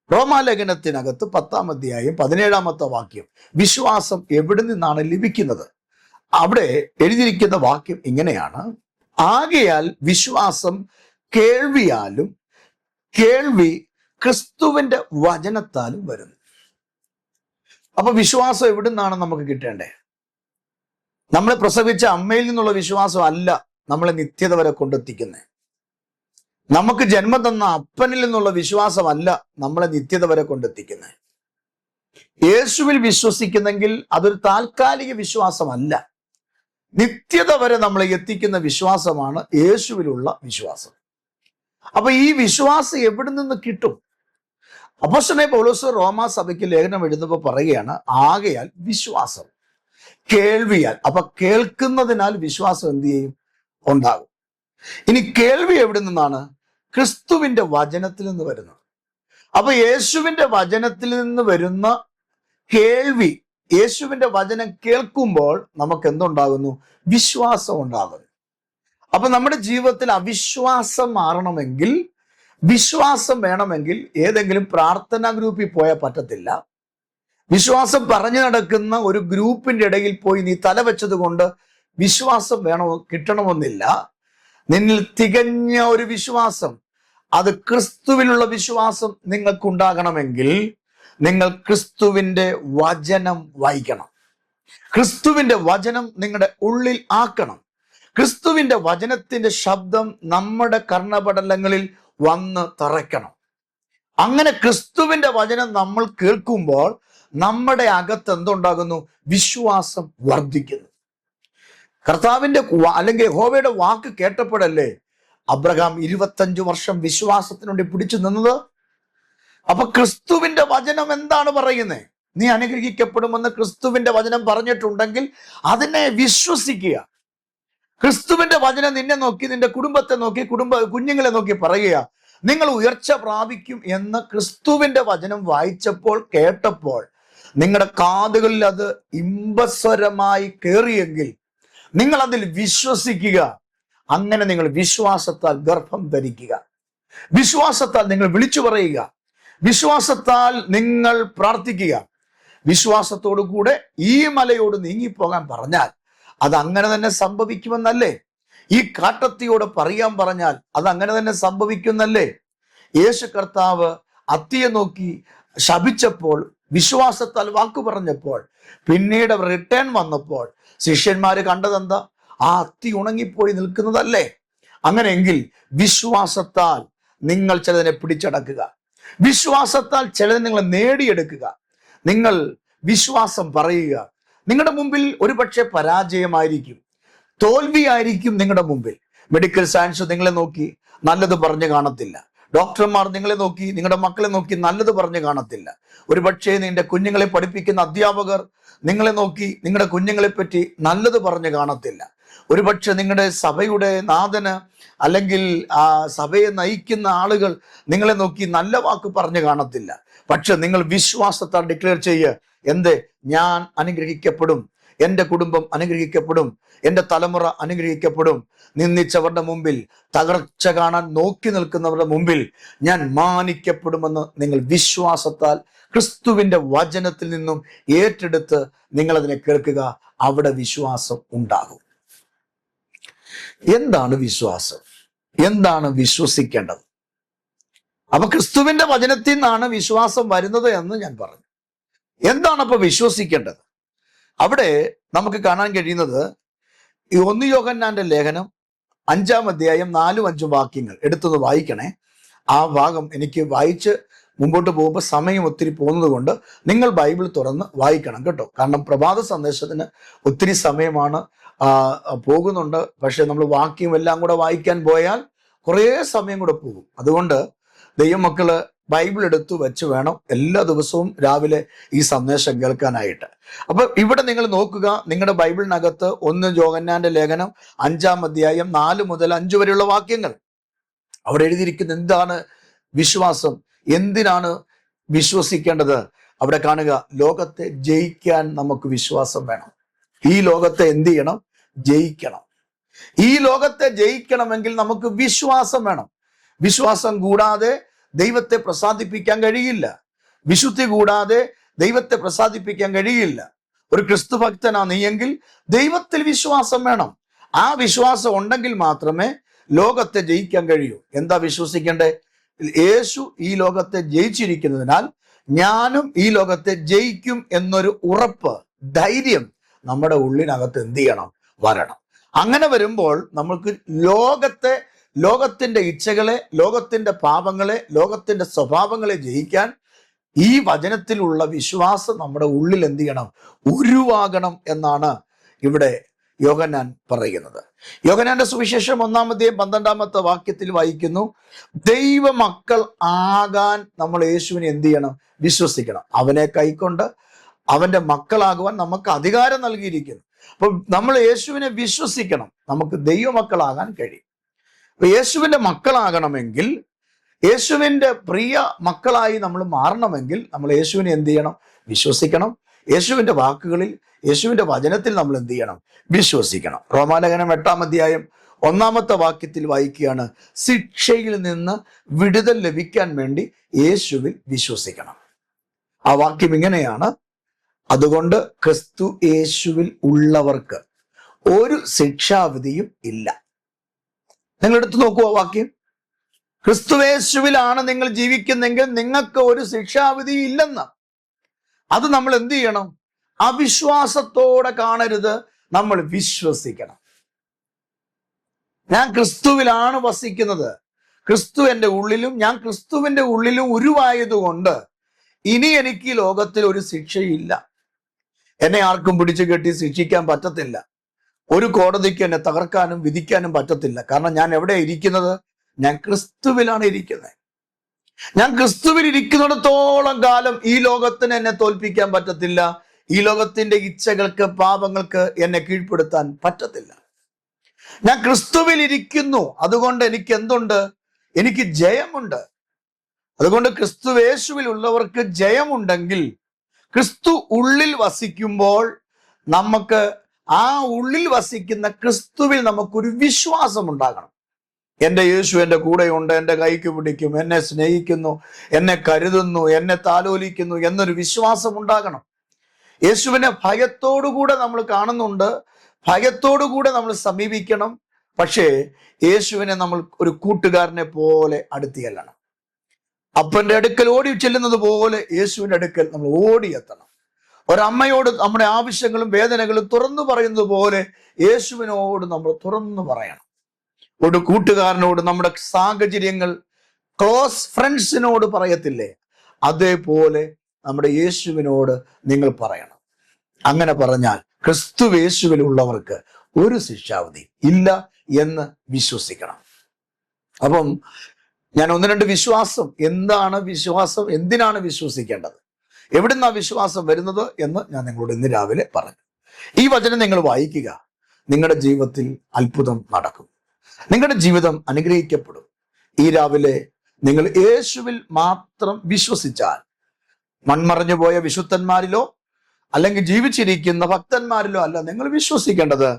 റോമാലേഖനത്തിനകത്ത് 10-ാം അധ്യായം 17-ാമത്തെ വാക്യം, വിശ്വാസം എവിടെ നിന്നാണ് ലഭിക്കുന്നത്? അവിടെ എഴുതിയിരിക്കുന്ന വാക്യം ഇങ്ങനെയാണ്: ആകയാൽ വിശ്വാസം കേൾവിയാലും കേൾവി ക്രിസ്തുവിന്റെ വചനത്താലും വരുന്നു. അപ്പൊ വിശ്വാസം എവിടെ നിന്നാണ് നമുക്ക് കിട്ടേണ്ടേ? നമ്മളെ പ്രസവിച്ച അമ്മയിൽ നിന്നുള്ള വിശ്വാസം അല്ല നമ്മളെ നിത്യത വരെ കൊണ്ടെത്തിക്കുന്നത്. നമുക്ക് ജന്മം തന്ന അപ്പനിൽ നിന്നുള്ള വിശ്വാസമല്ല നമ്മളെ നിത്യത വരെ കൊണ്ടെത്തിക്കുന്നത്. യേശുവിൽ വിശ്വസിക്കുന്നെങ്കിൽ അതൊരു താൽക്കാലിക വിശ്വാസമല്ല, നിത്യത വരെ നമ്മളെ എത്തിക്കുന്ന വിശ്വാസമാണ് യേശുവിലുള്ള വിശ്വാസം. അപ്പൊ ഈ വിശ്വാസം എവിടെ നിന്ന് കിട്ടും? അപ്പോസ്തലനായ പൗലോസ് റോമാ സഭയ്ക്ക് ലേഖനം എഴുതുമ്പോൾ പറയുകയാണ്, ആകയാൽ വിശ്വാസം കേൾവിയാൽ. അപ്പൊ കേൾക്കുന്നതിനാൽ വിശ്വാസം എന്ത് ചെയ്യും? ഉണ്ടാകും. ഇനി കേൾവി എവിടെ നിന്നാണ്? ക്രിസ്തുവിന്റെ വചനത്തിൽ നിന്ന് വരുന്നു. അപ്പൊ യേശുവിന്റെ വചനത്തിൽ നിന്ന് വരുന്ന കേൾവി, യേശുവിന്റെ വചനം കേൾക്കുമ്പോൾ നമുക്ക് എന്തുണ്ടാകുന്നു? വിശ്വാസം ഉണ്ടാകുന്നു. അപ്പൊ നമ്മുടെ ജീവിതത്തിൽ അവിശ്വാസം മാറണമെങ്കിൽ, വിശ്വാസം വേണമെങ്കിൽ ഏതെങ്കിലും പ്രാർത്ഥനാ ഗ്രൂപ്പിൽ പോയാൽ പറ്റത്തില്ല. വിശ്വാസം പറഞ്ഞു നടക്കുന്ന ഒരു ഗ്രൂപ്പിന്റെ ഇടയിൽ പോയി നീ തല വെച്ചത് കൊണ്ട് വിശ്വാസം കിട്ടണമെന്നില്ല. നിന്നിൽ തികഞ്ഞ ഒരു വിശ്വാസം, അത് ക്രിസ്തുവിലുള്ള വിശ്വാസം നിങ്ങൾക്കുണ്ടാകണമെങ്കിൽ നിങ്ങൾ ക്രിസ്തുവിന്റെ വചനം വായിക്കണം. ക്രിസ്തുവിന്റെ വചനം നിങ്ങളുടെ ഉള്ളിൽ ആക്കണം. ക്രിസ്തുവിന്റെ വചനത്തിന്റെ ശബ്ദം നമ്മുടെ കർണപടലങ്ങളിൽ വന്ന് തറയ്ക്കണം. അങ്ങനെ ക്രിസ്തുവിന്റെ വചനം നമ്മൾ കേൾക്കുമ്പോൾ നമ്മുടെ അകത്ത് എന്തുണ്ടാകുന്നു? വിശ്വാസം വർദ്ധിക്കുന്നു. കർത്താവിന്റെ അല്ലെങ്കിൽ യഹോവയുടെ വാക്ക് കേട്ടപ്പോഴല്ലേ അബ്രഹാം 25 വർഷം വിശ്വാസത്തിനുവേണ്ടി പിടിച്ചു നിന്നത്? അപ്പൊ ക്രിസ്തുവിന്റെ വചനം എന്താണ് പറയുന്നത്? നീ അനുഗ്രഹിക്കപ്പെടുമെന്ന് ക്രിസ്തുവിന്റെ വചനം പറഞ്ഞിട്ടുണ്ടെങ്കിൽ അതിനെ വിശ്വസിക്കുക. ക്രിസ്തുവിന്റെ വചനം നിന്നെ നോക്കി, നിന്റെ കുടുംബത്തെ നോക്കി, കുഞ്ഞുങ്ങളെ നോക്കി പറയുക, നിങ്ങൾ ഉയർച്ച പ്രാപിക്കും എന്ന് ക്രിസ്തുവിന്റെ വചനം വായിച്ചപ്പോൾ, കേട്ടപ്പോൾ നിങ്ങളുടെ കാതുകളിൽ അത് ഇമ്പസ്വരമായി കയറിയെങ്കിൽ നിങ്ങൾ അതിൽ വിശ്വസിക്കുക. അങ്ങനെ നിങ്ങൾ വിശ്വാസത്താൽ ഗർഭം ധരിക്കുക, വിശ്വാസത്താൽ നിങ്ങൾ വിളിച്ചു പറയുക, വിശ്വാസത്താൽ നിങ്ങൾ പ്രാർത്ഥിക്കുക. വിശ്വാസത്തോടു കൂടെ ഈ മലയോട് നീങ്ങിപ്പോകാൻ പറഞ്ഞാൽ അത് അങ്ങനെ തന്നെ സംഭവിക്കുമെന്നല്ലേ? ഈ കാട്ടത്തിയോട് പറയാൻ പറഞ്ഞാൽ അത് അങ്ങനെ തന്നെ സംഭവിക്കുന്നല്ലേ? യേശു കർത്താവ് അത്തിയെ നോക്കി ശപിച്ചപ്പോൾ, വിശ്വാസത്താൽ വാക്കു പറഞ്ഞപ്പോൾ, പിന്നീട് റിട്ടേൺ വന്നപ്പോൾ ശിഷ്യന്മാര് കണ്ടതെന്താ? ആ അത്തി ഉണങ്ങിപ്പോയി നിൽക്കുന്നതല്ലേ? അങ്ങനെയെങ്കിൽ വിശ്വാസത്താൽ നിങ്ങൾ ചിലതിനെ പിടിച്ചടക്കുക, വിശ്വാസത്താൽ ചിലതിനെ നിങ്ങൾ നേടിയെടുക്കുക. നിങ്ങൾ വിശ്വാസം പറയുക. നിങ്ങളുടെ മുമ്പിൽ ഒരുപക്ഷെ പരാജയമായിരിക്കും, തോൽവിയായിരിക്കും നിങ്ങളുടെ മുമ്പിൽ. മെഡിക്കൽ സയൻസ് നിങ്ങളെ നോക്കി നല്ലത് പറഞ്ഞു കാണത്തില്ല. ഡോക്ടർമാർ നിങ്ങളെ നോക്കി, നിങ്ങളുടെ മക്കളെ നോക്കി നല്ലത് പറഞ്ഞു കാണത്തില്ല. ഒരുപക്ഷെ നിന്റെ കുഞ്ഞുങ്ങളെ പഠിപ്പിക്കുന്ന അധ്യാപകർ നിങ്ങളെ നോക്കി നിങ്ങളുടെ കുഞ്ഞുങ്ങളെ പറ്റി നല്ലത് പറഞ്ഞു കാണത്തില്ല. ഒരുപക്ഷെ നിങ്ങളുടെ സഭയുടെ നാഥന് അല്ലെങ്കിൽ ആ സഭയെ നയിക്കുന്ന ആളുകൾ നിങ്ങളെ നോക്കി നല്ല വാക്ക് പറഞ്ഞു കാണത്തില്ല. പക്ഷെ നിങ്ങൾ വിശ്വാസത്താൽ ഡിക്ലെയർ ചെയ്യുക, എന്ത്? ഞാൻ അനുഗ്രഹിക്കപ്പെടും, എൻ്റെ കുടുംബം അനുഗ്രഹിക്കപ്പെടും, എൻ്റെ തലമുറ അനുഗ്രഹിക്കപ്പെടും. നിന്ദിച്ചവരുടെ മുമ്പിൽ, തകർച്ച കാണാൻ നോക്കി നിൽക്കുന്നവരുടെ മുമ്പിൽ ഞാൻ മാനിക്കപ്പെടുമെന്ന് നിങ്ങൾ വിശ്വാസത്താൽ ക്രിസ്തുവിന്റെ വചനത്തിൽ നിന്നും ഏറ്റെടുത്ത് നിങ്ങൾ അതിനെ കേൾക്കുക. അവിടെ വിശ്വാസം ഉണ്ടാകും. എന്താണ് വിശ്വാസം? എന്താണ് വിശ്വസിക്കേണ്ടത്? അപ്പൊ ക്രിസ്തുവിന്റെ വചനത്തിൽ നിന്നാണ് വിശ്വാസം വരുന്നത് എന്ന് ഞാൻ പറഞ്ഞു. എന്താണ് അപ്പൊ വിശ്വസിക്കേണ്ടത്? അവിടെ നമുക്ക് കാണാൻ കഴിയുന്നത് ഈ 1 യോഹന്നാന്റെ ലേഖനം 5-ാം അധ്യായം 4-5 വാക്യങ്ങൾ എടുത്തത് വായിക്കണേ. ആ ഭാഗം എനിക്ക് വായിച്ച് മുമ്പോട്ട് പോകുമ്പോൾ സമയം ഒത്തിരി പോകുന്നത് കൊണ്ട് നിങ്ങൾ ബൈബിൾ തുറന്ന് വായിക്കണം കേട്ടോ. കാരണം പ്രഭാത സന്ദേശത്തിന് ഒത്തിരി സമയമാണ് പോകുന്നുണ്ട്. പക്ഷെ നമ്മൾ വാക്യം എല്ലാം കൂടെ വായിക്കാൻ പോയാൽ കുറേ സമയം കൂടെ പോകും. അതുകൊണ്ട് ദൈവമക്കള് ബൈബിൾ എടുത്തു വെച്ച് വേണം എല്ലാ ദിവസവും രാവിലെ ഈ സന്ദേശം കേൾക്കാനായിട്ട്. അപ്പൊ ഇവിടെ നിങ്ങൾ നോക്കുക, നിങ്ങളുടെ ബൈബിളിനകത്ത് 1 യോഹന്നാന്റെ ലേഖനം 5-ാം അധ്യായം 4 മുതൽ 5 വരെയുള്ള വാക്യങ്ങൾ അവിടെ എഴുതിയിരിക്കുന്ന എന്താണ് വിശ്വാസം, എന്തിനാണ് വിശ്വസിക്കേണ്ടത്? അവിടെ കാണുക, ലോകത്തെ ജയിക്കാൻ നമുക്ക് വിശ്വാസം വേണം. ഈ ലോകത്തെ എന്ത് ചെയ്യണം? ജയിക്കണം. ഈ ലോകത്തെ ജയിക്കണമെങ്കിൽ നമുക്ക് വിശ്വാസം വേണം. വിശ്വാസം കൂടാതെ ദൈവത്തെ പ്രസാദിപ്പിക്കാൻ കഴിയില്ല. വിശുദ്ധി കൂടാതെ ദൈവത്തെ പ്രസാദിപ്പിക്കാൻ കഴിയില്ല. ഒരു ക്രിസ്തു ഭക്തനാ നീയെങ്കിൽ ദൈവത്തിൽ വിശ്വാസം വേണം. ആ വിശ്വാസം ഉണ്ടെങ്കിൽ മാത്രമേ ലോകത്തെ ജയിക്കാൻ കഴിയൂ. എന്താ വിശ്വസിക്കേണ്ടേ? യേശു ഈ ലോകത്തെ ജയിച്ചിരിക്കുന്നതിനാൽ ഞാനും ഈ ലോകത്തെ ജയിക്കും എന്നൊരു ഉറപ്പ്, ധൈര്യം നമ്മുടെ ഉള്ളിനകത്ത് എന്ത് ചെയ്യണം? വരണം. അങ്ങനെ വരുമ്പോൾ നമുക്ക് ലോകത്തിന്റെ ഇച്ഛകളെ, ലോകത്തിന്റെ പാപങ്ങളെ, ലോകത്തിന്റെ സ്വഭാവങ്ങളെ ജയിക്കാൻ ഈ വചനത്തിലുള്ള വിശ്വാസം നമ്മുടെ ഉള്ളിൽ എന്ത് ചെയ്യണം? ഉരുവാകണം എന്നാണ് ഇവിടെ യോഹന്നാൻ പറയുന്നത്. യോഹന്നാന്റെ സുവിശേഷം 1-ാം അധ്യായം 12-ാമത്തെ വാക്യത്തിൽ വായിക്കുന്നു, ദൈവമക്കൾ ആകാൻ നമ്മൾ യേശുവിനെ എന്ത് ചെയ്യണം? വിശ്വസിക്കണം. അവനെ കൈക്കൊണ്ട് അവന്റെ മക്കളാകുവാൻ നമുക്ക് അധികാരം നൽകിയിരിക്കുന്നു. അപ്പൊ നമ്മൾ യേശുവിനെ വിശ്വസിക്കണം, നമുക്ക് ദൈവമക്കളാകാൻ കഴിയും. അപ്പൊ യേശുവിന്റെ മക്കളാകണമെങ്കിൽ, യേശുവിന്റെ പ്രിയ മക്കളായി നമ്മൾ മാറണമെങ്കിൽ നമ്മൾ യേശുവിനെ എന്ത് ചെയ്യണം? വിശ്വസിക്കണം. യേശുവിന്റെ വാക്കുകളിൽ, യേശുവിന്റെ വചനത്തിൽ നമ്മൾ എന്ത് ചെയ്യണം? വിശ്വസിക്കണം. റോമാലേഖനം 8-ാം അധ്യായം 1-ാമത്തെ വാക്യത്തിൽ വായിക്കുകയാണ്, ശിക്ഷയിൽ നിന്ന് വിടുതൽ ലഭിക്കാൻ വേണ്ടി യേശുവിൽ വിശ്വസിക്കണം. ആ വാക്യം ഇങ്ങനെയാണ്, അതുകൊണ്ട് ക്രിസ്തു യേശുവിൽ ഉള്ളവർക്ക് ഒരു ശിക്ഷാവിധിയും ഇല്ല. നിങ്ങൾ എടുത്തു നോക്കൂ ആ വാക്യം. ക്രിസ്തുയേശുവിലാണ് നിങ്ങൾ ജീവിക്കുന്നെങ്കിൽ നിങ്ങൾക്ക് ഒരു ശിക്ഷാവിധി ഇല്ലെന്ന്. അത് നമ്മൾ എന്ത് ചെയ്യണം? അവിശ്വാസത്തോടെ കാണരുത്, നമ്മൾ വിശ്വസിക്കണം. ഞാൻ ക്രിസ്തുവിലാണ് വസിക്കുന്നത്, ക്രിസ്തു എൻ്റെ ഉള്ളിലും ഞാൻ ക്രിസ്തുവിന്റെ ഉള്ളിലും ഉരുവായതുകൊണ്ട് ഇനി എനിക്ക് ലോകത്തിൽ ഒരു ശിക്ഷയില്ല. എന്നെ ആർക്കും പിടിച്ചു കെട്ടി ശിക്ഷിക്കാൻ പറ്റത്തില്ല. ഒരു കോടതിക്ക് എന്നെ തകർക്കാനും വിധിക്കാനും പറ്റത്തില്ല. കാരണം ഞാൻ എവിടെ ഇരിക്കുന്നത്? ഞാൻ ക്രിസ്തുവിലാണ് ഇരിക്കുന്നത്. ഞാൻ ക്രിസ്തുവിൽ ഇരിക്കുന്നിടത്തോളം കാലം ഈ ലോകത്തിന് എന്നെ തോൽപ്പിക്കാൻ പറ്റത്തില്ല. ഈ ലോകത്തിന്റെ ഇച്ഛകൾക്ക്, പാപങ്ങൾക്ക് എന്നെ കീഴ്പ്പെടുത്താൻ പറ്റത്തില്ല. ഞാൻ ക്രിസ്തുവിൽ ഇരിക്കുന്നു, അതുകൊണ്ട് എനിക്ക് എന്തുണ്ട്? എനിക്ക് ജയമുണ്ട്. അതുകൊണ്ട് ക്രിസ്തു യേശുവിൽ ഉള്ളവർക്ക് ജയമുണ്ടെങ്കിൽ, ക്രിസ്തു ഉള്ളിൽ വസിക്കുമ്പോൾ നമുക്ക് ആ ഉള്ളിൽ വസിക്കുന്ന ക്രിസ്തുവിൽ നമുക്കൊരു വിശ്വാസം ഉണ്ടാകണം. എൻ്റെ യേശു എൻ്റെ കൂടെയുണ്ട്, എൻ്റെ കൈക്ക് പിടിക്കും, എന്നെ സ്നേഹിക്കുന്നു, എന്നെ കരുതുന്നു, എന്നെ താലോലിക്കുന്നു എന്നൊരു വിശ്വാസം ഉണ്ടാകണം. യേശുവിനെ ഭയത്തോടുകൂടെ നമ്മൾ കാണുന്നുണ്ട്, ഭയത്തോടുകൂടെ നമ്മൾ സമീപിക്കണം. പക്ഷേ യേശുവിനെ നമ്മൾ ഒരു കൂട്ടുകാരനെ പോലെ അടുത്ത് ചെല്ലണം. അപ്പൻ്റെ അടുക്കൽ ഓടി ചെല്ലുന്നത് പോലെ യേശുവിൻ്റെ അടുക്കൽ നമ്മൾ ഓടിയെത്തണം. ഒരമ്മയോട് നമ്മുടെ ആവശ്യങ്ങളും വേദനകളും തുറന്നു പറയുന്നത് പോലെ യേശുവിനോട് നമ്മൾ തുറന്നു പറയണം. ഒരു കൂട്ടുകാരനോട് നമ്മുടെ സാഹചര്യങ്ങൾ ക്ലോസ് ഫ്രണ്ട്സിനോട് പറയത്തില്ലേ, അതേപോലെ നമ്മുടെ യേശുവിനോട് നിങ്ങൾ പറയണം. അങ്ങനെ പറഞ്ഞാൽ ക്രിസ്തു യേശുവിലുള്ളവർക്ക് ഒരു ശിക്ഷാവിധി ഇല്ല എന്ന് വിശ്വസിക്കണം. അപ്പം ഞാൻ ഒന്ന് രണ്ട് വിശ്വാസം, എന്താണ് വിശ്വാസം, എന്തിനാണ് വിശ്വസിക്കേണ്ടത്, എവിടുന്നാ വിശ്വാസം വരുന്നത് എന്ന് ഞാൻ നിങ്ങളോട് ഇന്ന് രാവിലെ പറഞ്ഞു. ഈ വചനം നിങ്ങൾ വായിക്കുക, നിങ്ങളുടെ ജീവിതത്തിൽ അത്ഭുതം നടക്കും, നിങ്ങളുടെ ജീവിതം അനുഗ്രഹിക്കപ്പെടും. ഈ രാവിലെ നിങ്ങൾ യേശുവിൽ മാത്രം വിശ്വസിച്ചാൽ, മൺമറഞ്ഞു പോയ വിശുദ്ധന്മാരിലോ അല്ലെങ്കിൽ ജീവിച്ചിരിക്കുന്ന ഭക്തന്മാരിലോ അല്ല നിങ്ങൾ വിശ്വസിക്കേണ്ടത്.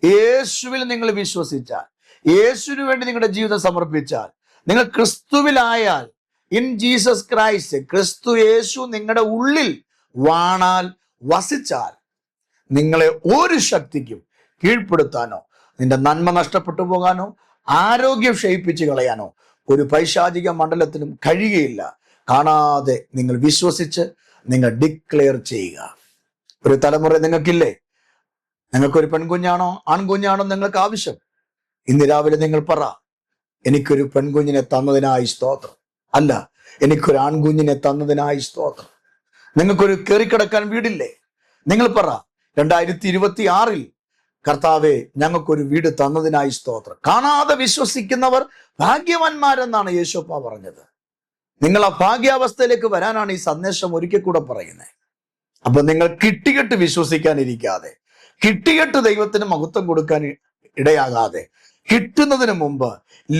യേശുവിൽ നിങ്ങൾ വിശ്വസിച്ചാൽ, യേശുവിന് വേണ്ടി നിങ്ങളുടെ ജീവിതം സമർപ്പിച്ചാൽ, നിങ്ങൾ ക്രിസ്തുവിലായാൽ, ഇൻ ജീസസ് ക്രൈസ്റ്റ്, ക്രിസ്തു യേശു നിങ്ങളുടെ ഉള്ളിൽ വാണാൽ, വസിച്ചാൽ, നിങ്ങളെ ഒരു ശക്തിക്കും കീഴ്പ്പെടുത്താനോ, നിന്റെ നന്മ നഷ്ടപ്പെട്ടു പോകാനോ, ആരോഗ്യം ക്ഷയിപ്പിച്ച് കളയാനോ ഒരു പൈശാചിക മണ്ഡലത്തിനും കഴിയുകയില്ല. കാണാതെ നിങ്ങൾ വിശ്വസിച്ച് നിങ്ങൾ ഡിക്ലെയർ ചെയ്യുക. ഒരു തലമുറ നിങ്ങൾക്കില്ലേ? നിങ്ങൾക്കൊരു പെൺകുഞ്ഞാണോ ആൺകുഞ്ഞാണോ നിങ്ങൾക്ക് ആവശ്യം? ഇന്ന് രാവിലെ നിങ്ങൾ പറ, എനിക്കൊരു പെൺകുഞ്ഞിനെ തന്നതിനായി സ്തോത്രം. അല്ല, എനിക്കൊരു ആൺകുഞ്ഞിനെ തന്നതിനായി സ്തോത്രം. നിങ്ങൾക്കൊരു കയറിക്കിടക്കാൻ വീടില്ലേ? നിങ്ങൾ പറ, 2026 കർത്താവെ ഞങ്ങൾക്കൊരു വീട് തന്നതിനായി സ്തോത്രം. കാണാതെ വിശ്വസിക്കുന്നവർ ഭാഗ്യവാന്മാരെന്നാണ് യേശുപ്പ പറഞ്ഞത്. നിങ്ങൾ ആ ഭാഗ്യാവസ്ഥയിലേക്ക് വരാനാണ് ഈ സന്ദേശം ഒരിക്കൽ കൂടെ പറയുന്നത്. അപ്പൊ നിങ്ങൾ കിട്ടികെട്ട് വിശ്വസിക്കാനിരിക്കാതെ, കിട്ടികെട്ട് ദൈവത്തിന് മഹത്വം കൊടുക്കാൻ ഇടയാകാതെ, കിട്ടുന്നതിന് മുമ്പ്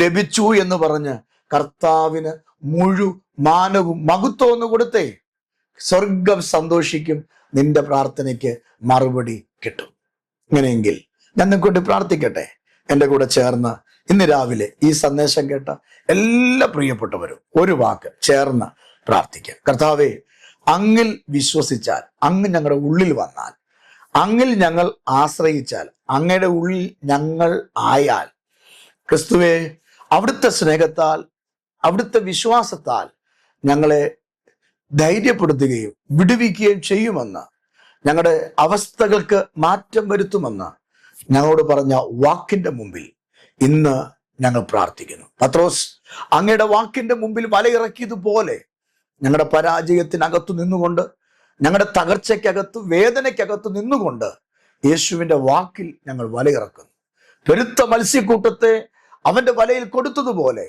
ലഭിച്ചു എന്ന് പറഞ്ഞ് കർത്താവിന് മാനവും മഹത്വം ഒന്ന് കൊടുത്തേ, സ്വർഗം സന്തോഷിക്കും, നിന്റെ പ്രാർത്ഥനയ്ക്ക് മറുപടി കിട്ടും. ഇങ്ങനെയെങ്കിൽ ഞാൻ നിങ്ങൾക്ക് പ്രാർത്ഥിക്കട്ടെ. എൻ്റെ കൂടെ ചേർന്ന് ഇന്ന് രാവിലെ ഈ സന്ദേശം കേട്ട എല്ലാ പ്രിയപ്പെട്ടവരും ഒരു വാക്ക് ചേർന്ന് പ്രാർത്ഥിക്കാം. കർത്താവേ, അങ്ങിൽ വിശ്വസിച്ചാൽ, അങ്ങ് ഞങ്ങളുടെ ഉള്ളിൽ വന്നാൽ, അങ്ങിൽ ഞങ്ങൾ ആശ്രയിച്ചാൽ, അങ്ങയുടെ ഉള്ളിൽ ഞങ്ങൾ ആയാൽ, ക്രിസ്തുവേ, അവിടുത്തെ സ്നേഹത്താൽ, അവിടുത്തെ വിശ്വാസത്താൽ ഞങ്ങളെ ധൈര്യപ്പെടുത്തുകയും വിടുവിക്കുകയും ചെയ്യുമെന്ന്, ഞങ്ങളുടെ അവസ്ഥകൾക്ക് മാറ്റം വരുത്തുമെന്ന് ഞങ്ങളോട് പറഞ്ഞ വാക്കിന്റെ മുമ്പിൽ ഇന്ന് ഞങ്ങൾ പ്രാർത്ഥിക്കുന്നു. പത്രോസ് അങ്ങയുടെ വാക്കിന്റെ മുമ്പിൽ വലയിറക്കിയതുപോലെ ഞങ്ങളുടെ പരാജയത്തിനകത്തു നിന്നുകൊണ്ട്, ഞങ്ങളുടെ തകർച്ചയ്ക്കകത്ത്, വേദനയ്ക്കകത്ത് നിന്നുകൊണ്ട് യേശുവിൻ്റെ വാക്കിൽ ഞങ്ങൾ വലയിറക്കുന്നു. പെരുത്ത മത്സ്യക്കൂട്ടത്തെ അവന്റെ വലയിൽ കൊടുത്തതുപോലെ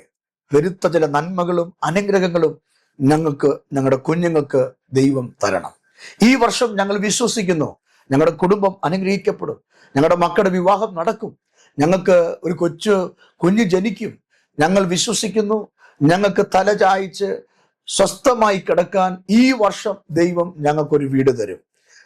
പെരുത്ത ചില നന്മകളും അനുഗ്രഹങ്ങളും ഞങ്ങൾക്ക്, ഞങ്ങളുടെ കുഞ്ഞുങ്ങൾക്ക് ദൈവം തരണം. ഈ വർഷം ഞങ്ങൾ വിശ്വസിക്കുന്നു, ഞങ്ങളുടെ കുടുംബം അനുഗ്രഹിക്കപ്പെടും, ഞങ്ങളുടെ മക്കളുടെ വിവാഹം നടക്കും, ഞങ്ങൾക്ക് ഒരു കുഞ്ഞ് ജനിക്കും. ഞങ്ങൾ വിശ്വസിക്കുന്നു, ഞങ്ങൾക്ക് തല ചായ്ച്ച് സ്വസ്ഥമായി കിടക്കാൻ ഈ വർഷം ദൈവം ഞങ്ങൾക്കൊരു വീട് തരും.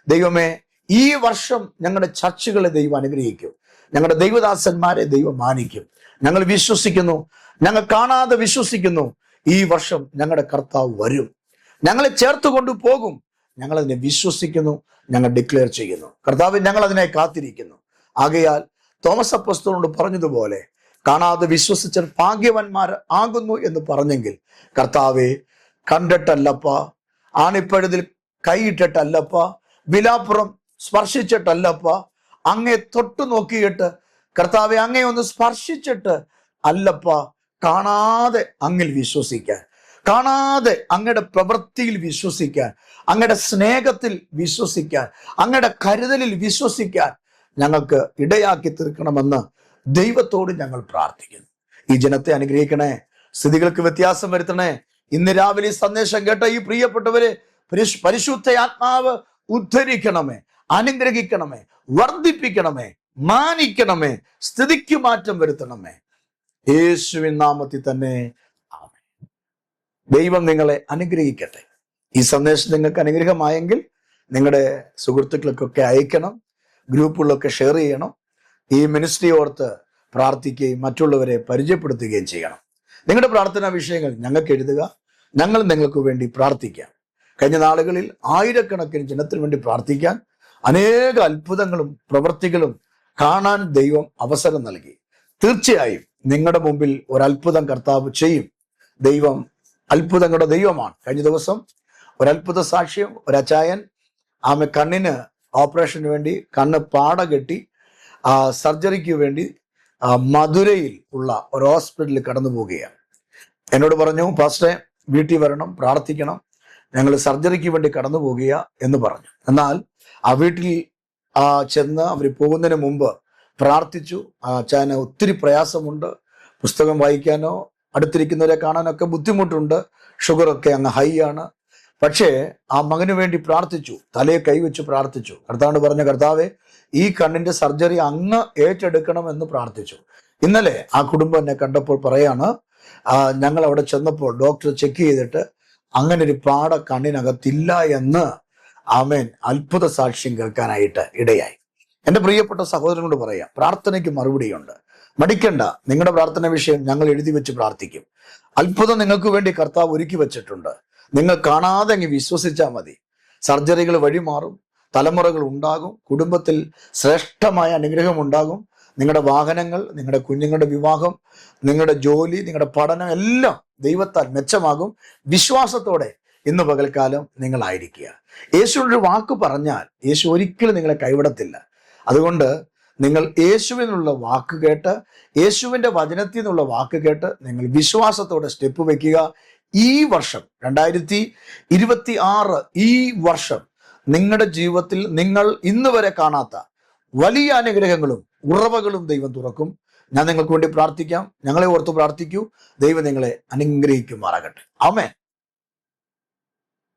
ദൈവമേ, ഈ വർഷം ഞങ്ങളുടെ ചർച്ചുകളെ ദൈവം അനുഗ്രഹിക്കും, ഞങ്ങളുടെ ദൈവദാസന്മാരെ ദൈവം മാനിക്കും. ഞങ്ങൾ വിശ്വസിക്കുന്നു, ഞങ്ങൾ കാണാതെ വിശ്വസിക്കുന്നു, ഈ വർഷം ഞങ്ങളുടെ കർത്താവ് വരും, ഞങ്ങളെ ചേർത്ത് കൊണ്ടുപോകും. ഞങ്ങളതിനെ വിശ്വസിക്കുന്നു, ഞങ്ങൾ ഡിക്ലെയർ ചെയ്യുന്നു. കർത്താവ്, ഞങ്ങൾ അതിനെ കാത്തിരിക്കുന്നു. ആകയാൽ തോമസ് അപ്പോസ്തലനോട് പറഞ്ഞതുപോലെ കാണാതെ വിശ്വസിച്ച ഭാഗ്യവാന്മാർ ആകുന്നു എന്ന് പറഞ്ഞെങ്കിൽ, കർത്താവെ, കണ്ടിട്ടല്ലപ്പ, ആണിപ്പഴുതിൽ കൈയിട്ടിട്ടല്ലപ്പ, വിലാപ്പുറം സ്പർശിച്ചിട്ടല്ലപ്പ, അങ്ങേ തൊട്ടു നോക്കിയിട്ട് കർത്താവെ അങ്ങേ ഒന്ന് സ്പർശിച്ചിട്ട് അല്ലപ്പ, കാണാതെ അങ്ങിൽ വിശ്വസിക്കാൻ, കാണാതെ അങ്ങയുടെ പ്രവൃത്തിയിൽ വിശ്വസിക്കാൻ, അങ്ങയുടെ സ്നേഹത്തിൽ വിശ്വസിക്കാൻ, അങ്ങയുടെ കരുതലിൽ വിശ്വസിക്കാൻ ഞങ്ങൾക്ക് ഇടയാക്കി തീർക്കണമെന്ന് ദൈവത്തോട് ഞങ്ങൾ പ്രാർത്ഥിക്കുന്നു. ഈ ജനത്തെ അനുഗ്രഹിക്കണേ, സ്ഥിതികൾക്ക് വ്യത്യാസം വരുത്തണേ. ഇന്ന് രാവിലെ ഈ സന്ദേശം കേട്ട ഈ പ്രിയപ്പെട്ടവരെ പരിശുദ്ധ ആത്മാവ് ഉദ്ധരിക്കണമേ, അനുഗ്രഹിക്കണമേ, വർദ്ധിപ്പിക്കണമേ, മാനിക്കണമേ, സ്ഥിതിക്ക് മാറ്റം വരുത്തണമേ. യേശുവിൻ നാമത്തിൽ തന്നെ ആമേൻ. ദൈവം നിങ്ങളെ അനുഗ്രഹിക്കട്ടെ. ഈ സന്ദേശം നിങ്ങൾക്ക് അനുഗ്രഹമായെങ്കിൽ നിങ്ങളുടെ സുഹൃത്തുക്കൾക്കൊക്കെ അയക്കണം, ഗ്രൂപ്പുകളിലൊക്കെ ഷെയർ ചെയ്യണം. ഈ മിനിസ്ട്രി ഓർത്ത് പ്രാർത്ഥിക്കുകയും മറ്റുള്ളവരെ പരിചയപ്പെടുത്തുകയും ചെയ്യണം. നിങ്ങളുടെ പ്രാർത്ഥനാ വിഷയങ്ങൾ ഞങ്ങൾക്ക് എഴുതുക, ഞങ്ങൾ നിങ്ങൾക്ക് വേണ്ടി പ്രാർത്ഥിക്കാം. കഴിഞ്ഞ നാളുകളിൽ ആയിരക്കണക്കിന് ജനത്തിന് വേണ്ടി പ്രാർത്ഥിക്കാൻ, അനേക അത്ഭുതങ്ങളും പ്രവൃത്തികളും കാണാൻ ദൈവം അവസരം നൽകി. തീർച്ചയായും നിങ്ങളുടെ മുമ്പിൽ ഒരത്ഭുതം കർത്താവ് ചെയ്യും. ദൈവം അത്ഭുതങ്ങളുടെ ദൈവമാണ്. കഴിഞ്ഞ ദിവസം ഒരത്ഭുത സാക്ഷ്യം, ഒരച്ചായൻ കണ്ണിന് ഓപ്പറേഷന് വേണ്ടി കണ്ണ് പാട കെട്ടി സർജറിക്ക് വേണ്ടി മധുരയിൽ ഉള്ള ഒരു ഹോസ്പിറ്റലിൽ കടന്നു പോവുകയാണ്. എന്നോട് പറഞ്ഞു, പാസ്റ്ററെ വീട്ടിൽ വരണം, പ്രാർത്ഥിക്കണം, ഞങ്ങൾ സർജറിക്ക് വേണ്ടി കടന്നു പോകുക എന്ന് പറഞ്ഞു. എന്നാൽ ആ വീട്ടിൽ ചെന്ന് അവർ പോകുന്നതിന് മുമ്പ് പ്രാർത്ഥിച്ചു. അച്ചായന് ഒത്തിരി പ്രയാസമുണ്ട്, പുസ്തകം വായിക്കാനോ അടുത്തിരിക്കുന്നവരെ കാണാനൊക്കെ ബുദ്ധിമുട്ടുണ്ട്, ഷുഗറൊക്കെ അങ്ങ് ഹൈ ആണ്. പക്ഷേ ആ മകന് വേണ്ടി പ്രാർത്ഥിച്ചു, തലയെ കൈവച്ച് പ്രാർത്ഥിച്ചു. കർത്താവിനോട് പറഞ്ഞ, കർത്താവെ ഈ കണ്ണിന്റെ സർജറി അങ്ങ് ഏറ്റെടുക്കണം എന്ന് പ്രാർത്ഥിച്ചു. ഇന്നലെ ആ കുടുംബം എന്നെ കണ്ടപ്പോൾ പറയാണ്, ഞങ്ങൾ അവിടെ ചെന്നപ്പോൾ ഡോക്ടർ ചെക്ക് ചെയ്തിട്ട് അങ്ങനെ ഒരു പാട കണ്ണിനകത്തില്ല എന്ന് ആമേൻ അത്ഭുത സാക്ഷ്യം കേൾക്കാനായിട്ട് ഇടയായി. എൻ്റെ പ്രിയപ്പെട്ട സഹോദരനോട് പറയാം, പ്രാർത്ഥനയ്ക്ക് മറുപടിയുണ്ട്. മടിക്കണ്ട, നിങ്ങളുടെ പ്രാർത്ഥന വിഷയം ഞങ്ങൾ എഴുതി വെച്ച് പ്രാർത്ഥിക്കും. അത്ഭുതം നിങ്ങൾക്ക് വേണ്ടി കർത്താവ് ഒരുക്കി വെച്ചിട്ടുണ്ട്. നിങ്ങൾ കാണാതെ അങ്ങ് വിശ്വസിച്ചാൽ മതി. സർജറികൾ വഴിമാറും, തലമുറകൾ ഉണ്ടാകും, കുടുംബത്തിൽ ശ്രേഷ്ഠമായ അനുഗ്രഹം ഉണ്ടാകും. നിങ്ങളുടെ വാഹനങ്ങൾ, നിങ്ങളുടെ കുഞ്ഞുങ്ങളുടെ വിവാഹം, നിങ്ങളുടെ ജോലി, നിങ്ങളുടെ പഠനം എല്ലാം ദൈവത്താൽ മെച്ചമാകും. വിശ്വാസത്തോടെ ഇന്ന് പകൽക്കാലം നിങ്ങളായിരിക്കുക. യേശുവിനൊരു വാക്ക് പറഞ്ഞാൽ യേശു ഒരിക്കലും നിങ്ങളെ കൈവിടത്തില്ല. അതുകൊണ്ട് നിങ്ങൾ യേശുവിനുള്ള വാക്ക് കേട്ട്, യേശുവിൻ്റെ വചനത്തിൽ നിന്നുള്ള വാക്ക് കേട്ട് നിങ്ങൾ വിശ്വാസത്തോടെ സ്റ്റെപ്പ് വയ്ക്കുക. ഈ വർഷം 2026 ഈ വർഷം നിങ്ങളുടെ ജീവിതത്തിൽ നിങ്ങൾ ഇന്ന് വരെ കാണാത്ത വലിയ അനുഗ്രഹങ്ങളും ഉറവകളും ദൈവം തുറക്കും. ഞാൻ നിങ്ങൾക്ക് വേണ്ടി പ്രാർത്ഥിക്കാം. ഞങ്ങളെ ഓർത്ത് പ്രാർത്ഥിക്കൂ. ദൈവം നിങ്ങളെ അനുഗ്രഹിക്കുമാറാകട്ടെ. ആമേൻ.